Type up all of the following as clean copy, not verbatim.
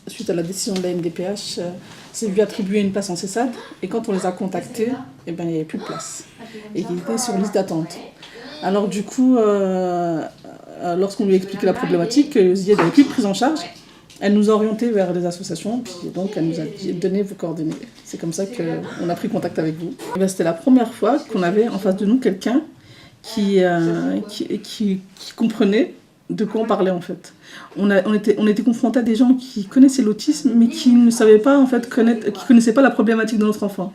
Suite à la décision de la MDPH, c'est lui attribuer une place en CESAD. Et quand on les a contactés, eh ben, il n'y avait plus de place. Et il était sur liste d'attente. Alors du coup, lorsqu'on lui a expliqué la problématique, que Zied n'avait plus de prise en charge, elle nous a orientés vers des associations, puis donc elle nous a dit « Donnez vos coordonnées ». C'est comme ça qu'on a pris contact avec vous. Ben, c'était la première fois qu'on avait en face de nous quelqu'un qui comprenait de quoi on parlait en fait. On était confrontés à des gens qui connaissaient l'autisme, mais qui ne savaient pas en fait qui connaissaient pas la problématique de notre enfant.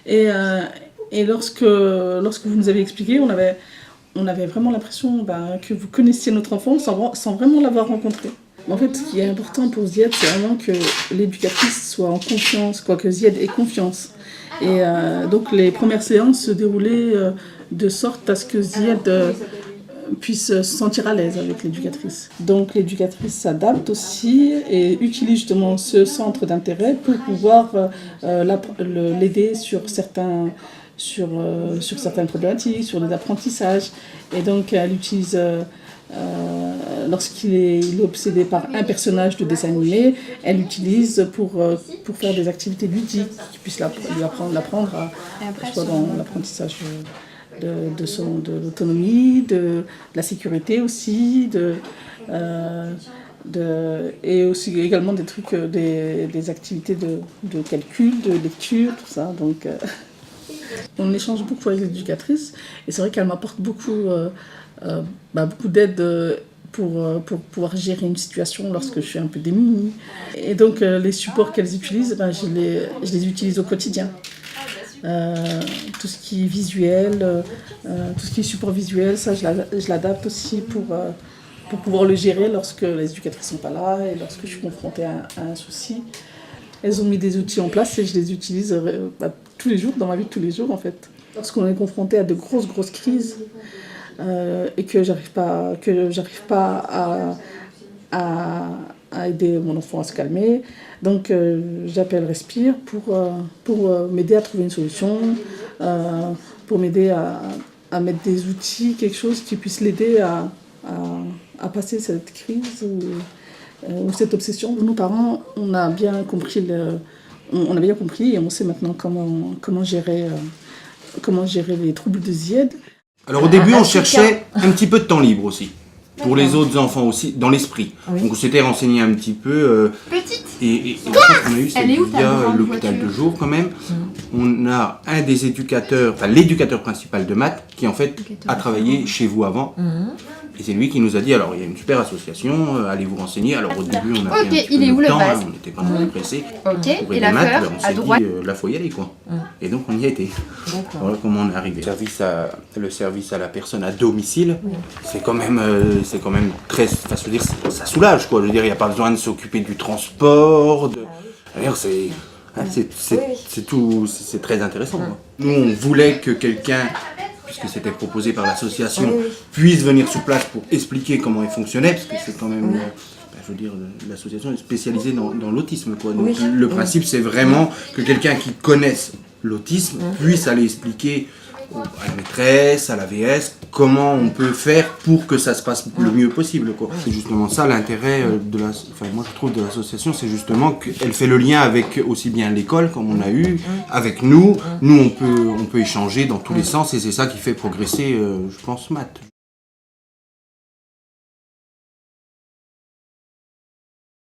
Et lorsque vous nous avez expliqué, on avait vraiment l'impression que vous connaissiez notre enfant sans vraiment l'avoir rencontré. En fait, ce qui est important pour Zied, c'est vraiment que l'éducatrice soit en confiance, que Zied ait confiance. Et donc les premières séances se déroulaient de sorte à ce que Zied puisse se sentir à l'aise avec l'éducatrice. Donc l'éducatrice s'adapte aussi et utilise justement ce centre d'intérêt pour pouvoir l'aider sur certaines problématiques, sur les apprentissages. Et donc elle utilise, lorsqu'il est obsédé par un personnage de dessin animé, elle l'utilise pour faire des activités ludiques qui puissent l'apprendre soit dans l'apprentissage de l'autonomie, de la sécurité aussi, et aussi également des trucs, des activités de calcul, de lecture, tout ça. Donc, on échange beaucoup avec l'éducatrice et c'est vrai qu'elle m'apporte beaucoup d'aide pour pouvoir gérer une situation lorsque je suis un peu démunie. Et donc, les supports qu'elles utilisent, je les utilise au quotidien. Tout ce qui est visuel, tout ce qui est support visuel, ça je l'adapte aussi pour pouvoir le gérer lorsque les éducatrices ne sont pas là et lorsque je suis confrontée à un souci. Elles ont mis des outils en place et je les utilise tous les jours, dans ma vie de tous les jours en fait. Lorsqu'on est confronté à de grosses crises et que j'arrive pas à aider mon enfant à se calmer. Donc j'appelle Respire pour m'aider à trouver une solution, pour m'aider à mettre des outils, quelque chose qui puisse l'aider à passer cette crise ou cette obsession. Nos parents, on a bien compris et on sait maintenant comment gérer les troubles de Zied. Alors au début, on cherchait un petit peu de temps libre aussi. Pour les autres enfants aussi, dans l'esprit. Oui. Donc on s'était renseigné un petit peu. Petite. Et la chose qu'on a eue, c'est via l'hôpital de jour quand même. On a un des éducateurs, enfin l'éducateur principal de maths, qui en fait a travaillé chez vous avant. Et c'est lui qui nous a dit, alors il y a une super association, allez vous renseigner. Alors au début, on a fait un petit peu de temps, on n'était pas trop pressés. Ok, et la fleur, on s'est dit, là, faut y aller quoi. Et donc on y a été. Voilà comment on est arrivé. Le service à la personne à domicile, c'est quand même très, enfin, je veux dire, ça soulage quoi. Je veux dire, il n'y a pas besoin de s'occuper du transport. D'ailleurs, c'est tout, c'est très intéressant. Quoi. Nous, on voulait que quelqu'un, puisque c'était proposé par l'association, puisse venir sur place pour expliquer comment il fonctionnait, parce que c'est quand même, je veux dire, l'association est spécialisée dans l'autisme, quoi. Donc le principe, c'est vraiment que quelqu'un qui connaisse l'autisme puisse aller expliquer à la maîtresse, à la VS, comment on peut faire pour que ça se passe le mieux possible, quoi. C'est justement ça l'intérêt moi je trouve de l'association, c'est justement qu'elle fait le lien avec aussi bien l'école, comme on a eu, avec nous. Nous, on peut échanger dans tous les sens et c'est ça qui fait progresser, je pense, maths.